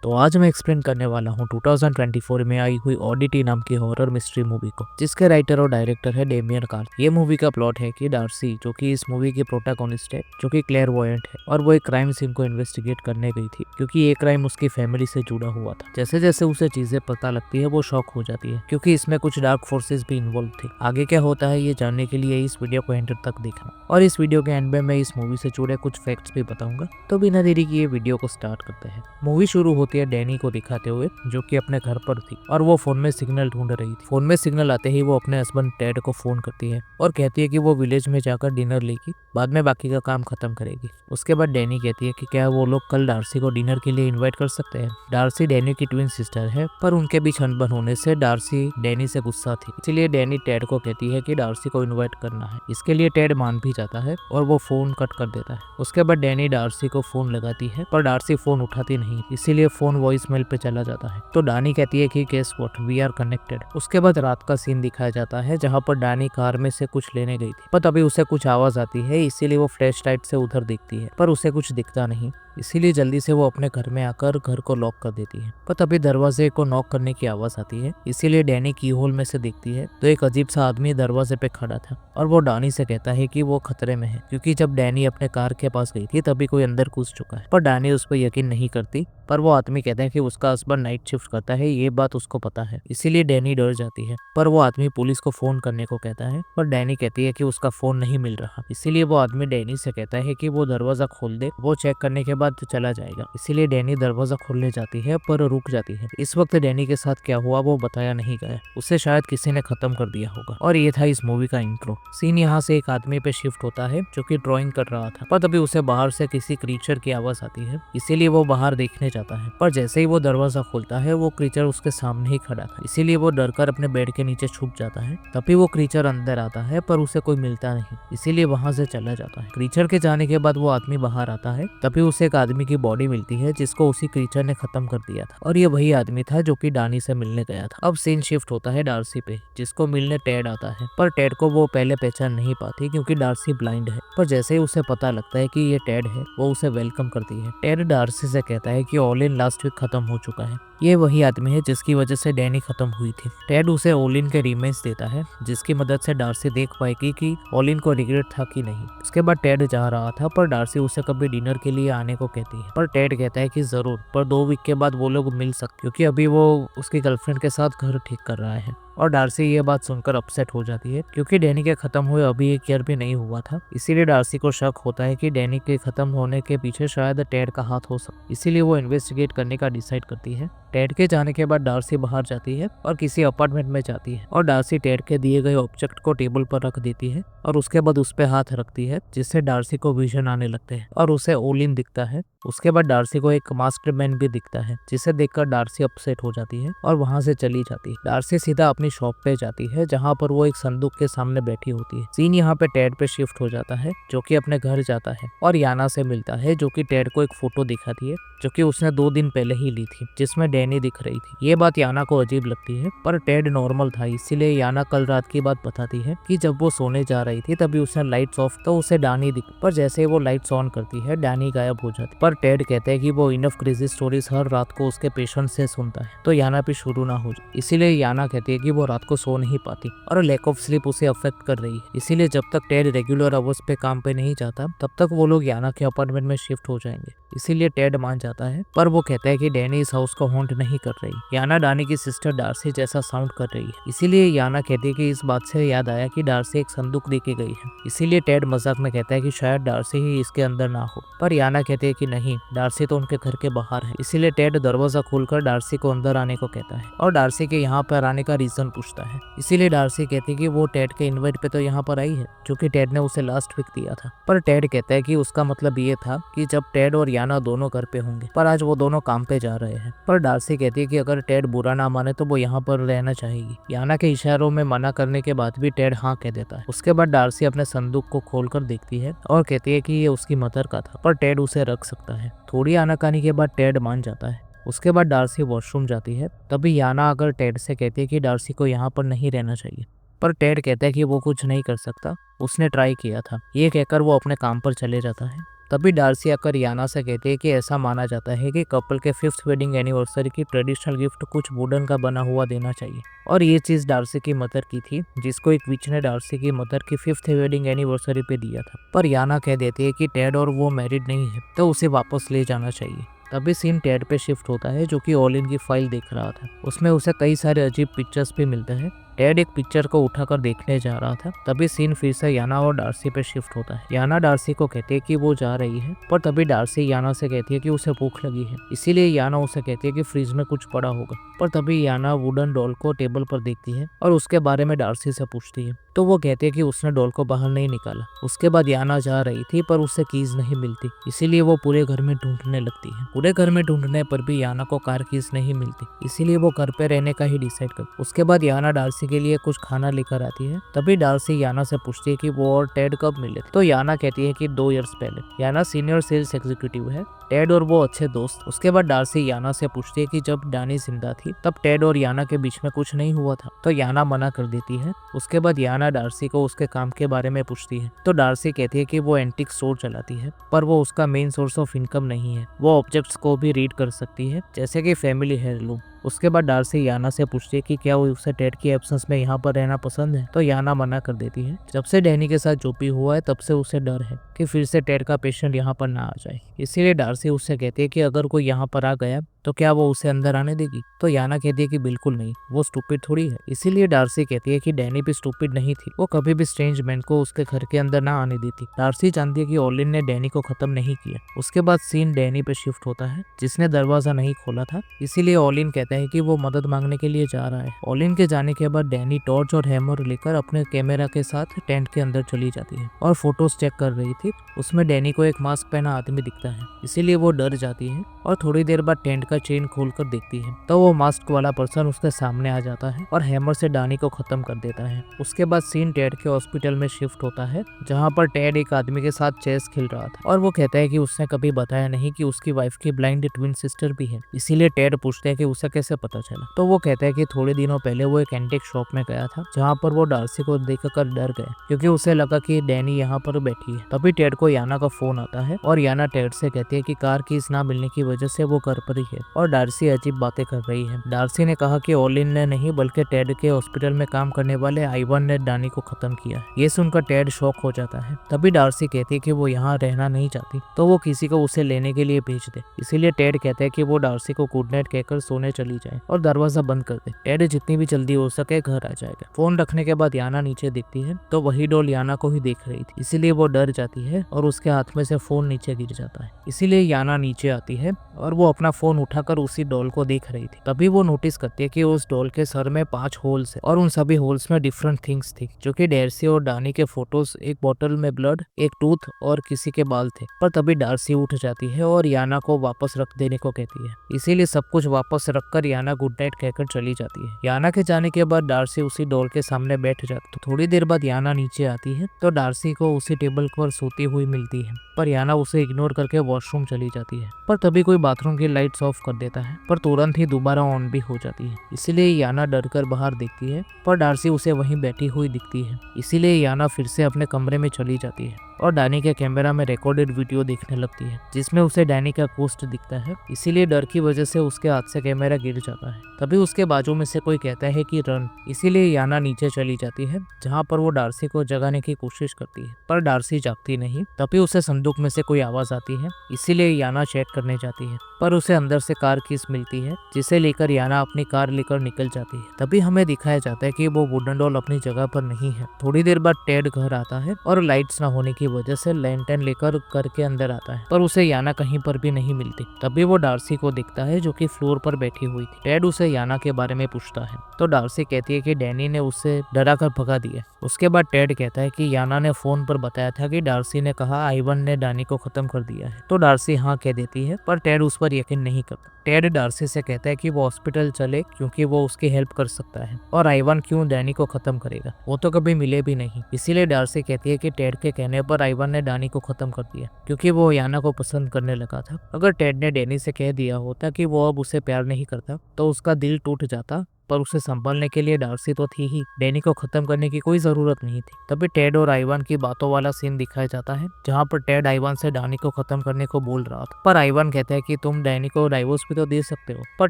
तो आज मैं एक्सप्लेन करने वाला हूँ 2024 में आई हुई ऑडिटी नाम की हॉरर मिस्ट्री मूवी को, जिसके राइटर और डायरेक्टर है डेमियन कार्ल। ये मूवी का प्लॉट है कि डार्सी, जो कि इस मूवी की प्रोटैगनिस्ट है, जो कि क्लेयरवॉयंट है, और वो एक क्राइम सीन को इन्वेस्टिगेट करने गई थी क्योंकि ये क्राइम उसकी फैमिली से जुड़ा हुआ था। जैसे जैसे उसे चीजें पता लगती है वो शॉक हो जाती है क्योंकि इसमें कुछ डार्क फोर्सेस भी इन्वॉल्व थी। आगे क्या होता है ये जानने के लिए इस वीडियो को एंड तक देखना, और इस वीडियो के एंड में मैं इस मूवी से जुड़े कुछ फैक्ट्स भी बताऊंगा। तो बिना देरी किए वीडियो को स्टार्ट करते हैं। मूवी शुरू होती है डैनी को दिखाते हुए, जो कि अपने घर पर थी और वो फोन में सिग्नल ढूंढ रही थी। फोन में सिग्नल आते ही वो अपने हस्बैंड टेड को फोन करती है और कहती है कि वो विलेज में जाकर डिनर लेगी, बाद में बाकी का काम खत्म करेगी। उसके बाद डैनी कहती है कि क्या वो लोग कल डार्सी को डिनर के लिए इनवाइट कर सकते हैं। डार्सी डैनी की ट्विन सिस्टर है, पर उनके बीच अनबन होने से डार्सी डैनी से गुस्सा थी, इसलिए डैनी टेड को कहती है कि डार्सी को इनवाइट करना है। इसके लिए टेड मान भी जाता है और वो फोन कट कर देता है। उसके बाद डैनी डार्सी को फोन लगाती है, पर डार्सी फोन उठाती नहीं, इसीलिए फोन वॉइस मेल पे चला जाता है। तो डानी कहती है कि guess what, we are connected. उसके बाद रात का सीन दिखाया जाता है जहाँ पर डानी कार में से कुछ लेने गई थी, पर तभी उसे कुछ आवाज आती है, इसीलिए वो फ्लैश लाइट से उधर देखती है, पर उसे कुछ दिखता नहीं, इसीलिए जल्दी से वो अपने घर में आकर घर को लॉक कर देती है। पर तभी दरवाजे को नॉक करने की आवाज आती है, इसीलिए डैनी की होल में से देखती है तो एक अजीब सा आदमी दरवाजे पे खड़ा था और वो डानी से कहता है कि वो खतरे में है क्योंकि जब डैनी अपने कार के पास गई थी तभी कोई अंदर घुस चुका है। पर डानी उस पर यकीन नहीं करती, पर वो आदमी कहता है कि उसका हस्बैंड नाइट शिफ्ट करता है, ये बात उसको पता है, इसीलिए डैनी डर जाती है। पर वो आदमी पुलिस को फोन करने को कहता है, पर डैनी कहती है कि उसका फोन नहीं मिल रहा, इसीलिए वो आदमी डैनी से कहता है कि वो दरवाजा खोल दे, वो चेक करने के बाद चला जाएगा। इसीलिए डैनी दरवाजा खोलने जाती है पर रुक जाती है। इस वक्त डैनी के साथ क्या हुआ वो बताया नहीं गया, उसे शायद किसी ने खत्म कर दिया होगा। और ये था इस मूवी का इंट्रो सीन। यहाँ से एक आदमी पे शिफ्ट होता है जो कि ड्राइंग कर रहा था, पर तभी उसे बाहर से किसी क्रीचर की आवाज आती है, इसीलिए वो बाहर देखने जाता है। पर जैसे ही वो दरवाजा खोलता है वो क्रीचर उसके सामने ही खड़ा था, इसीलिए वो डरकर अपने बेड के नीचे छुप जाता है। तभी वो क्रीचर अंदर आता है पर उसे कोई मिलता नहीं, इसीलिए वहां से चला जाता है। क्रीचर के जाने के बाद वो आदमी बाहर आता है, तभी उसे एक आदमी की बॉडी मिलती है जिसको उसी क्रीचर ने खत्म कर दिया था, और ये वही आदमी था जो कि डानी से मिलने गया था। अब सीन शिफ्ट होता है डार्सी पे, जिसको मिलने टेड आता है, पर टेड को वो पहले पहचान नहीं पाती क्योंकि डार्सी ब्लाइंड है। पर जैसे ही उसे पता लगता है कि ये टेड है, वो उसे वेलकम करती है। टेड डार्सी से कहता है कि ऑल इन लास्ट वीक खत्म हो चुका है, ये वही आदमी है जिसकी वजह से डैनी खत्म हुई थी। टेड उसे ओलिन के रीमेक्स देता है, जिसकी मदद से डार्सी देख पाएगी कि ओलिन को रिग्रेट था कि नहीं। उसके बाद टेड जा रहा था, पर डार्सी उसे कभी डिनर के लिए आने को कहती है, पर टेड कहता है कि जरूर, पर 2 वीक के बाद वो लोग मिल सकते, क्योंकि अभी वो उसकी गर्लफ्रेंड के साथ घर ठीक कर रहा है। और डार्सी ये बात सुनकर अपसेट हो जाती है क्योंकि डैनी के खत्म हुए अभी 1 ईयर भी नहीं हुआ था, इसीलिए डार्सी को शक होता है कि डैनी के खत्म होने के पीछे शायद टेड का हाथ हो सकता, इसीलिए वो इन्वेस्टिगेट करने का डिसाइड करती है। टेड के जाने के बाद डार्सी बाहर जाती है और किसी अपार्टमेंट में जाती है, और डार्सी टेड के दिए गए ऑब्जेक्ट को टेबल पर रख देती है और उसके बाद उस पे हाथ रखती है, जिससे डार्सी को विजन आने लगते हैं और उसे ओलिन दिखता है। उसके बाद डार्सी को एक मास्क्ड मैन भी दिखता है, जिसे देखकर डार्सी अपसेट हो जाती है और वहां से चली जाती है। डार्सी सीधा अपनी शॉप पे जाती है जहां पर वो एक संदूक के सामने बैठी होती है। सीन यहाँ पे टेड पे शिफ्ट हो जाता है, जो कि अपने घर जाता है और याना से मिलता है, जो कि टेड को एक फोटो दिखाती है जो कि उसने 2 दिन पहले ही ली थी, जिसमें डैनी दिख रही थी। ये बात याना को अजीब लगती है, पर टेड नॉर्मल था, इसीलिए याना कल रात की बात बताती है कि जब वो सोने जा रही थी तभी उसने लाइट्स ऑफ, तो उसे डानी दिख, पर जैसे ही वो लाइट्स ऑन करती है डानी गायब हो जाती। पर टेड कहते हैं कि वो इनफ क्रेजी स्टोरीज हर रात को उसके पेशेंट से सुनता है, तो याना भी शुरू ना हो जाए, इसीलिए याना कहती है कि वो रात को सो नहीं पाती और लैक ऑफ स्लीप उसे अफेक्ट कर रही है। इसीलिए जब तक टेड रेगुलर आवर्स पे काम पे नहीं जाता तब तक वो लोग याना के अपार्टमेंट में शिफ्ट हो जाएंगे, इसीलिए टेड मान जाता है। पर वो कहता है कि डैनी इस हाउस को हॉन्ट नहीं कर रही, याना डानी की सिस्टर डार्सी जैसा साउंड कर रही है, इसीलिए याना कहती है कि इस बात से याद आया कि डार्सी एक संदूक देके गई है, इसीलिए टेड मजाक में कहता है कि शायद डार्सी ही इसके अंदर ना हो, पर याना कहती है कि नहीं, डार्सी तो उनके घर के बाहर है, इसीलिए टेड दरवाजा खोलकर डार्सी को अंदर आने को कहता है और डार्सी के यहाँ पर आने का रीजन पूछता है। इसीलिए डार्सी कहती है कि वो टेड के इन्वाइट पे तो यहाँ पर आई है, जो कि टेड ने उसे लास्ट वीक दिया था। पर टेड कहता है कि उसका मतलब ये था कि जब टेड और याना दोनों घर पे होंगे, पर आज वो दोनों काम पे जा रहे हैं। पर डार्सी कहती है कि अगर टेड बुरा ना माने तो वो यहाँ पर रहना चाहेगी। याना के इशारों में मना करने के बाद भी टेड हाँ कह देता है। उसके बाद डार्सी अपने संदूक को खोलकर देखती है और कहती है कि ये उसकी मदर का था, पर टेड उसे रख सकता है। थोड़ी आनाकानी के बाद टेड मान जाता है। उसके बाद डार्सी वॉशरूम जाती है, तभी याना अगर टेड से कहती है कि डार्सी को यहाँ पर नहीं रहना चाहिए, पर टेड कहता है कि वो कुछ नहीं कर सकता, उसने ट्राई किया था। ये कहकर वो अपने काम पर चले जाता है। तभी डार्सी आकर याना से कहती है कि ऐसा माना जाता है कि कपल के 5th वेडिंग एनिवर्सरी की ट्रेडिशनल गिफ्ट कुछ वुडन का बना हुआ देना चाहिए। और ये चीज डार्सी की मदर की थी, जिसको एक विच ने डार्सी की मदर की 5th वेडिंग एनिवर्सरी पे दिया था। पर याना कह देती है कि टेड और वो मैरिड नहीं है, तो उसे वापस ले जाना चाहिए। तभी सीन टेड पे शिफ्ट होता है, जो कि ऑल इन की फाइल देख रहा था। उसमें उसे कई सारे अजीब पिक्चर्स भी मिलते हैं। टेड एक पिक्चर को उठाकर देखने जा रहा था। तभी सीन फिर से याना और डार्सी पे शिफ्ट होता है। याना डार्सी को कहती है कि वो जा रही है, पर तभी डार्सी याना से कहती है कि उसे भूख लगी है, इसीलिए याना उसे कहती है कि फ्रिज में कुछ पड़ा होगा। पर तभी याना वुडन डॉल को टेबल पर देखती है और उसके बारे में डार्सी से पूछती है, तो वो कहती है कि उसने डॉल को बाहर नहीं निकाला। उसके बाद याना जा रही थी, पर उसे कीज नहीं मिलती, इसीलिए वो पूरे घर में ढूंढने लगती है। पूरे घर में ढूंढने पर भी याना को कार कीज नहीं मिलती, इसीलिए वो घर पे रहने का ही डिसाइड कर। उसके बाद याना डार्सी के लिए कुछ खाना लेकर आती है। तभी डार्सी याना से पूछती है कि वो और टेड कब मिले, तो याना कहती है कि 2 इयर्स पहले। याना सीनियर सेल्स एग्जीक्यूटिव है, टेड और वो अच्छे दोस्त। उसके बाद डार्सी याना से पूछती है कि जब डानी जिंदा थी तब टेड और याना के बीच में कुछ नहीं हुआ था, तो याना मना कर देती है। उसके बाद याना डार्सी को उसके काम के बारे में पूछती है, तो डार्सी कहती है कि वो एंटीक स्टोर चलाती है, पर वो उसका मेन सोर्स ऑफ इनकम नहीं है। वो ऑब्जेक्ट्स को भी रीड कर सकती है, जैसे कि फैमिली हेयरलूम। उसके बाद डार्सी याना से पूछती है कि क्या वो उसे टेड की एब्सेंस में यहाँ पर रहना पसंद है, तो याना मना कर देती है। जब से डैनी के साथ जो भी हुआ है, तब से उसे डर है कि फिर से टेड का पेशेंट यहाँ पर ना आ जाए। इसीलिए डार्सी उससे कहती है कि अगर कोई यहाँ पर आ गया तो क्या वो उसे अंदर आने देगी, तो याना कहती है कि बिल्कुल नहीं, वो स्टूपिड थोड़ी है। इसीलिए डार्सी कहती है कि डैनी भी स्टूपिड नहीं थी, वो कभी भी स्ट्रेंज मैन को उसके घर के अंदर ना आने देती। डार्सी जानती है कि ओलिन ने डैनी को खत्म नहीं किया। उसके बाद सीन डैनी पे शिफ्ट होता है, जिसने दरवाजा नहीं खोला था, इसीलिए ओलिन कहता है कि वो मदद मांगने के लिए जा रहा है। ओलिन के जाने के बाद डैनी टॉर्च और हैमर लेकर अपने कैमरा के साथ टेंट के अंदर चली जाती है और फोटोज चेक कर रही थी। उसमें डैनी को एक मास्क पहना आदमी दिखता है, इसीलिए वो डर जाती है और थोड़ी देर बाद टेंट का चेन खोलकर देखती है, तो वो मास्क वाला पर्सन उसके सामने आ जाता है और हैमर से डानी को खत्म कर देता है। उसके बाद सीन टेड के हॉस्पिटल में शिफ्ट होता है, जहाँ पर टेड एक आदमी के साथ चेस खेल रहा था और वो कहता है कि उसने कभी बताया नहीं कि उसकी वाइफ की ब्लाइंड ट्विन सिस्टर भी है। इसीलिए टेड पूछते हैं कि उसे कैसे पता चला, तो वो कहता है कि थोड़े दिनों पहले वो एक एंटीक शॉप में गया था, जहाँ पर वो डार्सी को देखकर डर गया, क्योंकि उसे लगा कि डैनी यहाँ पर बैठी है। तभी टेड को याना का फोन आता है और याना टेड से कहती है कि कार कीज ना मिलने की वजह से वो घर पर ही है और डार्सी अजीब बातें कर रही है। डार्सी ने कहा कि ओलिन ने नहीं, बल्कि टेड के हॉस्पिटल में काम करने वाले आइवन ने डानी को खत्म किया। ये सुनकर टेड शॉक हो जाता है। तभी डार्सी कहती है कि वो यहाँ रहना नहीं चाहती, तो वो किसी को उसे लेने के लिए भेज दे। इसीलिए टेड कहता है कि वो डार्सी को गुड नाइट कहकर सोने चली जाए और दरवाजा बंद कर दे। टेड जितनी भी जल्दी हो सके घर आ जाएगा। फोन रखने के बाद याना नीचे देखती है, तो वही डॉल याना को ही देख रही थी, इसीलिए वो डर जाती है और उसके हाथ में से फोन नीचे गिर जाता है। इसीलिए याना नीचे आती है और वो अपना फोन उठाकर उसी डॉल को देख रही थी। तभी वो नोटिस करती है कि उस डॉल के सर में 5 होल्स है और उन सभी होल्स में डिफरेंट थिंग्स थी, जो कि डार्सी और डानी के फोटोज, एक बोतल में ब्लड, एक टूथ और किसी के बाल थे। पर तभी डार्सी उठ जाती है और याना को वापस रख देने को कहती है। इसीलिए सब कुछ वापस रखकर याना गुड नाइट कहकर चली जाती है। याना के जाने के बाद डार्सी उसी डॉल के सामने बैठ जाती है। थोड़ी देर बाद याना नीचे आती है, तो डार्सी को उसी टेबल पर सोती हुई मिलती है, पर याना उसे इग्नोर करके वॉशरूम चली जाती है। पर तभी कोई बाथरूम की लाइट्स ऑफ कर देता है, पर तुरंत ही दोबारा ऑन भी हो जाती है। इसीलिए याना डर कर बाहर देखती है, पर डार्सी उसे वहीं बैठी हुई दिखती है। इसीलिए याना फिर से अपने कमरे में चली जाती है और डैनी के कैमरा में रिकॉर्डेड वीडियो देखने लगती है, जिसमें उसे डैनी का पोस्ट दिखता है। इसीलिए डर की वजह से उसके हाथ से कैमरा गिर जाता है। तभी उसके बाजू में से कोई कहता है कि रन। इसीलिए याना नीचे चली जाती है, जहाँ पर वो डार्सी को जगाने की कोशिश करती है, पर डार्सी जागती नहीं। तभी उसे संदूक में से कोई आवाज आती है, इसीलिए याना चेक करने जाती है, पर उसे अंदर से कार कीज मिलती है, जिसे लेकर याना अपनी कार लेकर निकल जाती है। तभी हमें दिखाया जाता है कि वो वुडन डॉल अपनी जगह पर नहीं है। थोड़ी देर बाद टेड घर आता है और लाइट्स ना होने की वजह से लैंटर्न लेकर घर के अंदर आता है, पर उसे याना कहीं पर भी नहीं मिलती। तभी वो डार्सी को दिखता है, जो कि फ्लोर पर बैठी हुई थी। टेड उसे याना के बारे में पूछता है, तो डार्सी कहती है कि डैनी ने उसे डरा कर भगा दिया। उसके बाद टेड कहता है कि याना ने फोन पर बताया था कि डार्सी ने कहा आइवन ने डानी को खत्म कर दिया है, तो डार्सी हाँ कह देती है, पर टेड उस पर यकीन नहीं करता। टेड डार्सी से कहता है कि वो हॉस्पिटल चले, क्योंकि वो उसकी हेल्प कर सकता है, और आइवन क्यों डैनी को खत्म करेगा, वो तो कभी मिले भी नहीं। इसीलिए डार्सी कहती है कि टेड के कहने पर आइवन ने डानी को खत्म कर दिया, क्योंकि वो याना को पसंद करने लगा था। अगर टेड ने डैनी से कह दिया होता कि वो अब उसे प्यार नहीं करता, तो उसका दिल टूट जाता पर उसे संभालने के लिए डार्सी तो थी ही, डैनी को खत्म करने की कोई जरूरत नहीं थी। तभी टेड और आइवान की बातों वाला सीन दिखाया जाता है, जहाँ पर टेड आइवान से डैनी को खत्म करने को बोल रहा था, पर आइवान कहता है कि तुम डैनी को डाइवोर्स भी तो दे सकते हो। पर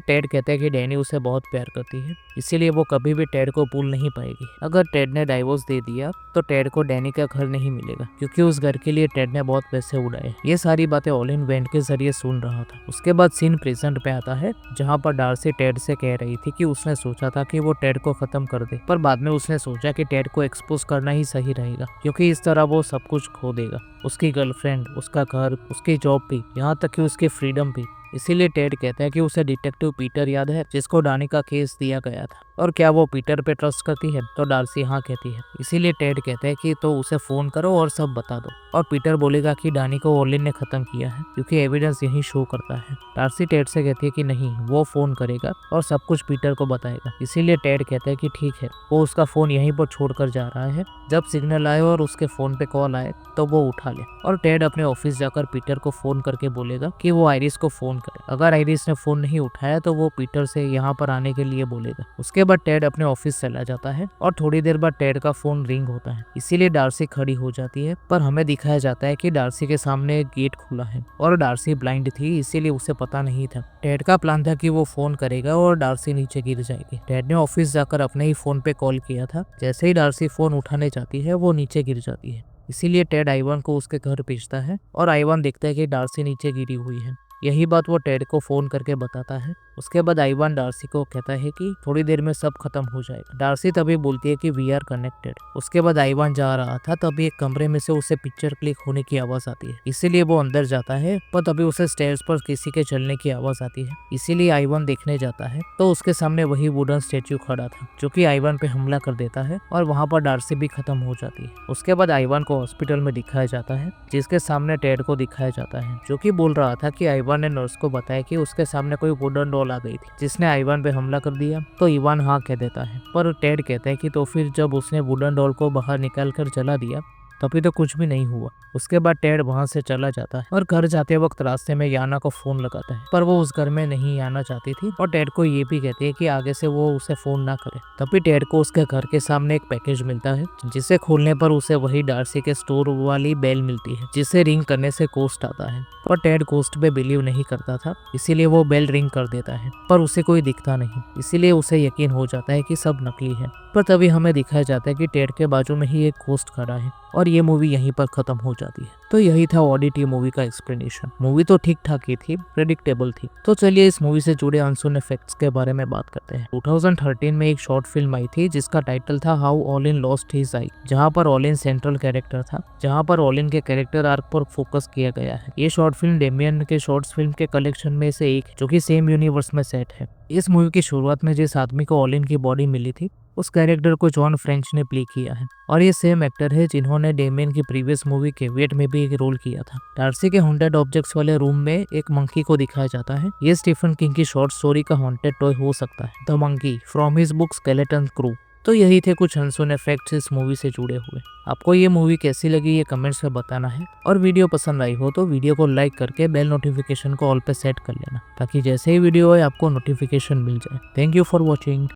टेड कहता है कि डैनी उसे बहुत प्यार करती है, इसीलिए वो कभी भी टेड को भूल नहीं पाएगी। अगर टेड ने डाइवोर्स दे दिया तो टेड को डैनी का घर नहीं मिलेगा, क्योंकि उस घर के लिए टेड ने बहुत पैसे उड़ाए। ये सारी बातें ऑलिन वेंट के जरिए सुन रहा था। उसके बाद सीन प्रेजेंट पे आता है, जहाँ पर डार्सी टेड से कह रही थी कि उसने सोचा था कि वो टेड को खत्म कर दे, पर बाद में उसने सोचा कि टेड को एक्सपोज करना ही सही रहेगा, क्योंकि इस तरह वो सब कुछ खो देगा, उसकी गर्लफ्रेंड, उसका घर, उसकी जॉब भी, यहाँ तक कि उसकी फ्रीडम भी। इसीलिए टेड कहता है कि उसे डिटेक्टिव पीटर याद है, जिसको डैनी का केस दिया गया था, और क्या वो पीटर पे ट्रस्ट करती है? तो डार्सी हाँ कहती है। इसीलिए टेड कहता है कि तो उसे फोन करो और सब बता दो, और पीटर बोलेगा कि डैनी को ओलिन ने खत्म किया है, क्योंकि एविडेंस यही शो करता है। डार्सी टेड से कहती है कि नहीं, वो फोन करेगा और सब कुछ पीटर को बताएगा। इसीलिए टेड कहता है कि ठीक है। वो उसका फोन यहीं पर छोड़कर जा रहा है। जब सिग्नल आए और उसके फोन पे कॉल आए तो वो उठा ले, और टेड अपने ऑफिस जाकर पीटर को फोन करके बोलेगा कि वो आइरिस को फोन करे। अगर आइरिस ने फोन नहीं उठाया तो वो पीटर से यहाँ पर आने के लिए बोलेगा। उसके बाद टेड अपने ऑफिस चला जाता है, और थोड़ी देर बाद टेड का फोन रिंग होता है। इसीलिए डार्सी खड़ी हो जाती है, पर हमें दिखाया जाता है कि डार्सी के सामने एक गेट खुला है, और डार्सी ब्लाइंड थी, इसीलिए उसे पता नहीं था। टेड का प्लान था कि वो फोन करेगा और डार्सी नीचे गिर जाएगी। टेड ने ऑफिस जाकर अपने ही फोन पे कॉल किया था। जैसे ही डार्सी फोन उठाने जाती है, वो नीचे गिर जाती है। इसीलिए टेड आइवान को उसके घर भेजता है, और आइवान देखता है कि डार्सी नीचे गिरी हुई है। यही बात वो टेड को फोन करके बताता है। उसके बाद आइवान डार्सी को कहता है कि थोड़ी देर में सब खत्म हो जाएगा। डार्सी तभी बोलती है कि वी आर कनेक्टेड। उसके बाद आइवान जा रहा था, तभी एक कमरे में से उसे पिक्चर क्लिक होने की आवाज आती है। इसीलिए वो अंदर जाता है, पर तभी उसे स्टेयर्स पर किसी के चलने की आवाज आती है। इसीलिए आइवान देखने जाता है, तो उसके सामने वही वुडन स्टेच्यू खड़ा था, जो कि आइवान पे हमला कर देता है, और वहाँ पर डार्सी भी खत्म हो जाती है। उसके बाद आइवान को हॉस्पिटल में दिखाया जाता है, जिसके सामने टेड को दिखाया जाता है, जो कि बोल रहा था कि आइवान ने नर्स को बताया कि उसके सामने कोई वुडन डॉल आ गई थी, जिसने आइवान पे हमला कर दिया। तो इवान हाँ कह देता है, पर टेड कहता है कि तो फिर जब उसने वुडन डॉल को बाहर निकाल कर जला दिया तभी तो कुछ भी नहीं हुआ। उसके बाद टेड वहां से चला जाता है, और घर जाते वक्त रास्ते में याना को फोन लगाता है, पर वो उस घर में नहीं आना चाहती थी, और टेड को ये भी कहती है कि आगे से वो उसे फोन ना करे। तभी टेड को उसके घर के सामने एक पैकेज मिलता है, जिसे खोलने पर उसे वही डार्सी के स्टोर वाली बेल मिलती है, जिसे रिंग करने से कोस्ट आता है। पर टेड कोस्ट पे बिलीव नहीं करता था, इसीलिए वो बेल रिंग कर देता है, पर उसे कोई दिखता नहीं, इसीलिए उसे यकीन हो जाता है कि सब नकली है। पर तभी हमें दिखाया जाता है कि टेड के बाजू में ही एक घोस्ट खड़ा है, और ये मूवी यहीं पर खत्म हो जाती है। तो यही था ऑडिटी मूवी का एक्सप्लेनेशन। मूवी तो ठीक ठाक ही थी, प्रेडिक्टेबल थी। तो चलिए इस मूवी से जुड़े अनसुन फैक्ट्स के बारे में बात करते हैं। 2013 में एक शॉर्ट फिल्म आई थी, जिसका टाइटल था हाउ ओलिन लॉस्ट हिज आई, जहाँ पर ओलिन सेंट्रल कैरेक्टर था, जहाँ पर ओलिन के कैरेक्टर आर्क पर फोकस किया गया है। ये शॉर्ट फिल्म डेमियन के शॉर्ट्स फिल्म के कलेक्शन में से एक है, जो कि सेम यूनिवर्स में सेट है। इस मूवी की शुरुआत में जिस आदमी को ओलिन की बॉडी मिली थी, उस कैरेक्टर को जॉन फ्रेंच ने प्ले किया है, और ये सेम एक्टर है जिन्होंने डेमियन की प्रीवियस मूवी केवियट में भी एक रोल किया था। डार्सी के हॉन्टेड ऑब्जेक्ट्स वाले रूम में एक मंकी को दिखाया जाता है। ये स्टीफन किंग की शॉर्ट स्टोरी का हॉन्टेड टॉय हो सकता है, the monkey from his book skeleton crew. तो यही थे कुछ अनसुने फैक्ट्स इस मूवी से जुड़े हुए। आपको ये मूवी कैसी लगी ये कमेंट्स में बताना है, और वीडियो पसंद आई हो तो वीडियो को लाइक करके बेल नोटिफिकेशन को ऑल पे सेट कर लेना, ताकि जैसे ही वीडियो आए आपको नोटिफिकेशन मिल जाए। Thank you for watching.